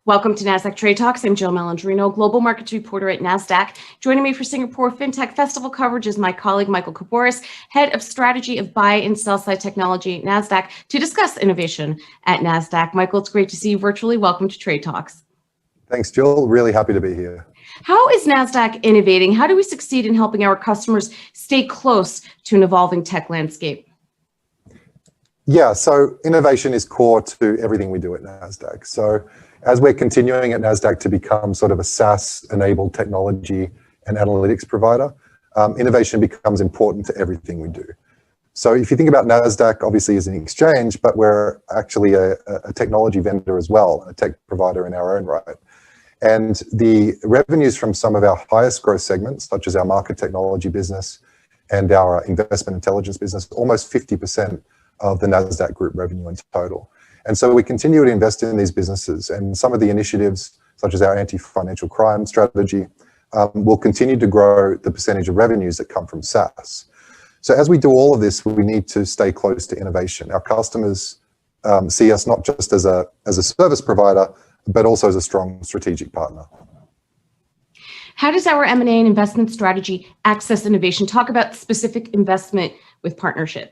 Welcome to Nasdaq Trade Talks. I'm Jill Malandrino, Global Markets Reporter at Nasdaq. Joining me for Singapore FinTech Festival coverage is my colleague, Michael Karbouris, Head of Strategy of Buy and Sell Side Technology at Nasdaq, to discuss innovation at Nasdaq. Michael, it's great to see you virtually. Welcome to Trade Talks. Thanks, Jill. Really happy to be here. How is Nasdaq innovating? How do we succeed in helping our customers stay close to an evolving tech landscape? Yeah, so innovation is core to everything we do at Nasdaq. So as we're continuing at Nasdaq to become sort of a SaaS-enabled technology and analytics provider, innovation becomes important to everything we do. So if you think about Nasdaq, obviously as an exchange, but we're actually a technology vendor as well, a tech provider in our own right. And the revenues from some of our highest growth segments, such as our market technology business and our investment intelligence business, almost 50% of the Nasdaq Group revenue in total. And so we continue to invest in these businesses, and some of the initiatives, such as our anti-financial crime strategy, will continue to grow the percentage of revenues that come from SaaS. So as we do all of this, we need to stay close to innovation. Our customers see us not just as a service provider, but also as a strong strategic partner. How does our M&A and investment strategy access innovation? Talk about specific investment with partnership.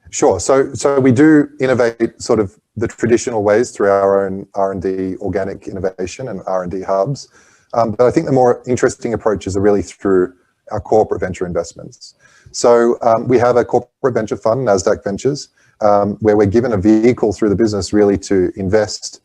Sure. So we do innovate sort of the traditional ways through our own R&D, organic innovation and R&D hubs. But I think the more interesting approaches are really through our corporate venture investments. So we have a corporate venture fund, Nasdaq Ventures, where we're given a vehicle through the business really to invest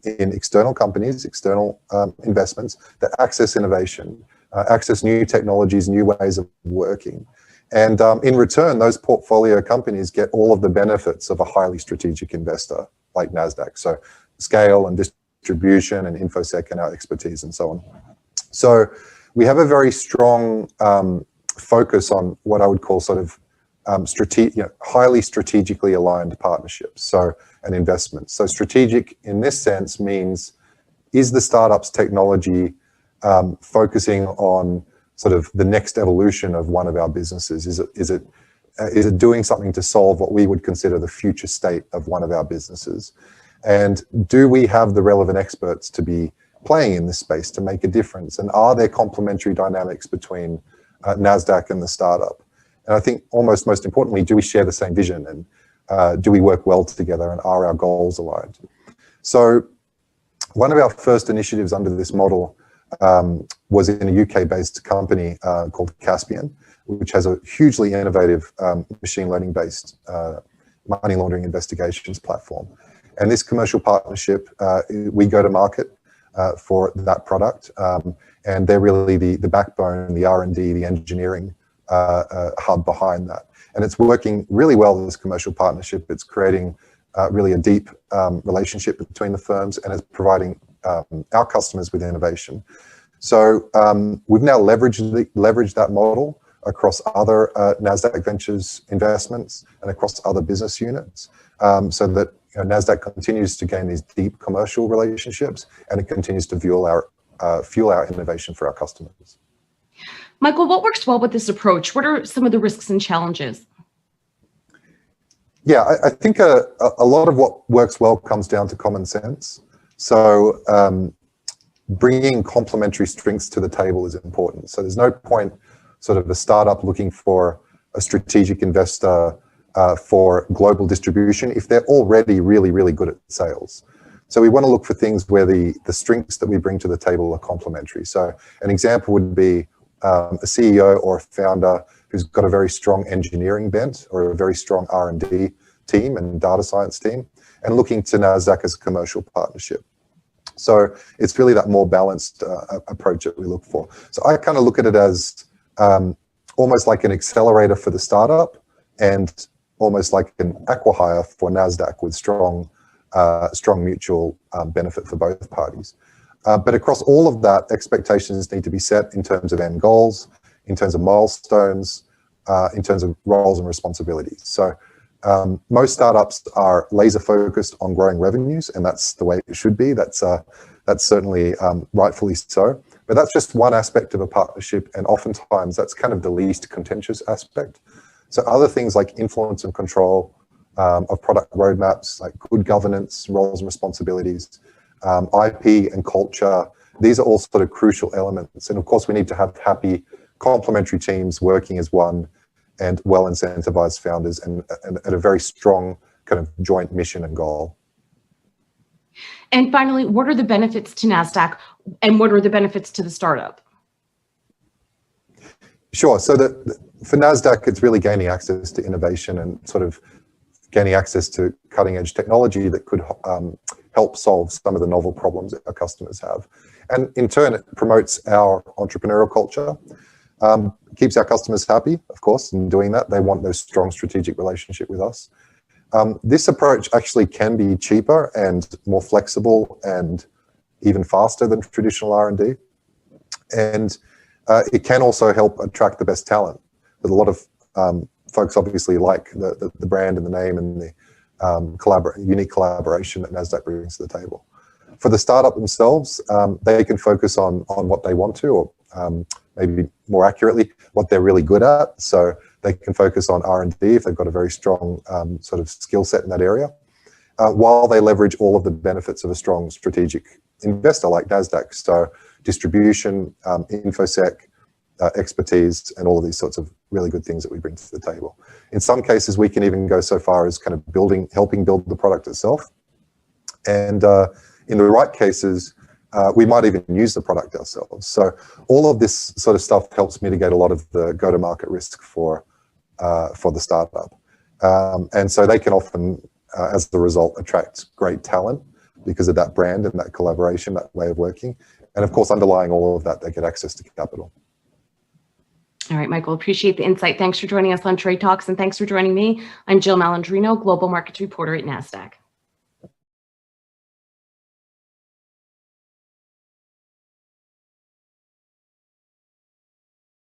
in external companies, external investments that access innovation, access new technologies, new ways of working. And in return, those portfolio companies get all of the benefits of a highly strategic investor like Nasdaq. So scale and distribution and InfoSec and our expertise and so on. So we have a very strong focus on what I would call sort of highly strategically aligned partnerships, and investments. So strategic in this sense means, is the startup's technology focusing on sort of the next evolution of one of our businesses? Is it doing something to solve what we would consider the future state of one of our businesses? And do we have the relevant experts to be playing in this space to make a difference? And are there complementary dynamics between Nasdaq and the startup? And I think almost most importantly, do we share the same vision? And do we work well together? And are our goals aligned? So one of our first initiatives under this model was in a UK-based company called Caspian, which has a hugely innovative machine learning-based money laundering investigations platform. And this commercial partnership, we go to market for that product, and they're really the backbone, the R&D, the engineering hub behind that. And it's working really well, this commercial partnership. It's creating really a deep relationship between the firms, and it's providing our customers with innovation. So we've now leveraged that model across other Nasdaq Ventures investments and across other business units, so that Nasdaq continues to gain these deep commercial relationships, and it continues to fuel our innovation for our customers. Michael, what works well with this approach? What are some of the risks and challenges? Yeah, I think a lot of what works well comes down to common sense. So bringing complementary strengths to the table is important. So there's no point sort of a startup looking for a strategic investor for global distribution if they're already really, really good at sales. So we want to look for things where the strengths that we bring to the table are complementary. So an example would be a CEO or a founder who's got a very strong engineering bent or a very strong R&D team and data science team, and looking to Nasdaq as a commercial partnership. So it's really that more balanced approach that we look for. So I kind of look at it as almost like an accelerator for the startup and almost like an acqui-hire for Nasdaq with strong mutual benefit for both parties. But across all of that, expectations need to be set in terms of end goals, in terms of milestones, in terms of roles and responsibilities. So most startups are laser focused on growing revenues, and that's the way it should be. That's certainly rightfully so. But that's just one aspect of a partnership, and oftentimes that's kind of the least contentious aspect. So other things like influence and control, of product roadmaps, like good governance, roles and responsibilities, IP and culture. These are all sort of crucial elements. And of course, we need to have happy, complementary teams working as one and well incentivized founders and a very strong kind of joint mission and goal. And finally, what are the benefits to NASDAQ and what are the benefits to the startup? Sure. So for NASDAQ, it's really gaining access to innovation and sort of gaining access to cutting edge technology that could help solve some of the novel problems that our customers have. And in turn, it promotes our entrepreneurial culture, keeps our customers happy, of course, in doing that. They want those strong strategic relationship with us. This approach actually can be cheaper and more flexible and even faster than traditional R&D. And it can also help attract the best talent. But a lot of folks obviously like the brand and the name and the unique collaboration that NASDAQ brings to the table. For the startup themselves, they can focus on what they want to, or maybe more accurately, what they're really good at. So they can focus on R&D if they've got a very strong sort of skill set in that area, while they leverage all of the benefits of a strong strategic investor like NASDAQ. So distribution, InfoSec, expertise, and all of these sorts of really good things that we bring to the table. In some cases, we can even go so far as kind of helping build the product itself. And in the right cases, we might even use the product ourselves. So all of this sort of stuff helps mitigate a lot of the go-to-market risk for the startup. And so they can often, as the result, attract great talent because of that brand and that collaboration, that way of working. And of course, underlying all of that, they get access to capital. All right, Michael, appreciate the insight. Thanks for joining us on Trade Talks, and thanks for joining me. I'm Jill Malandrino, Global Markets Reporter at Nasdaq.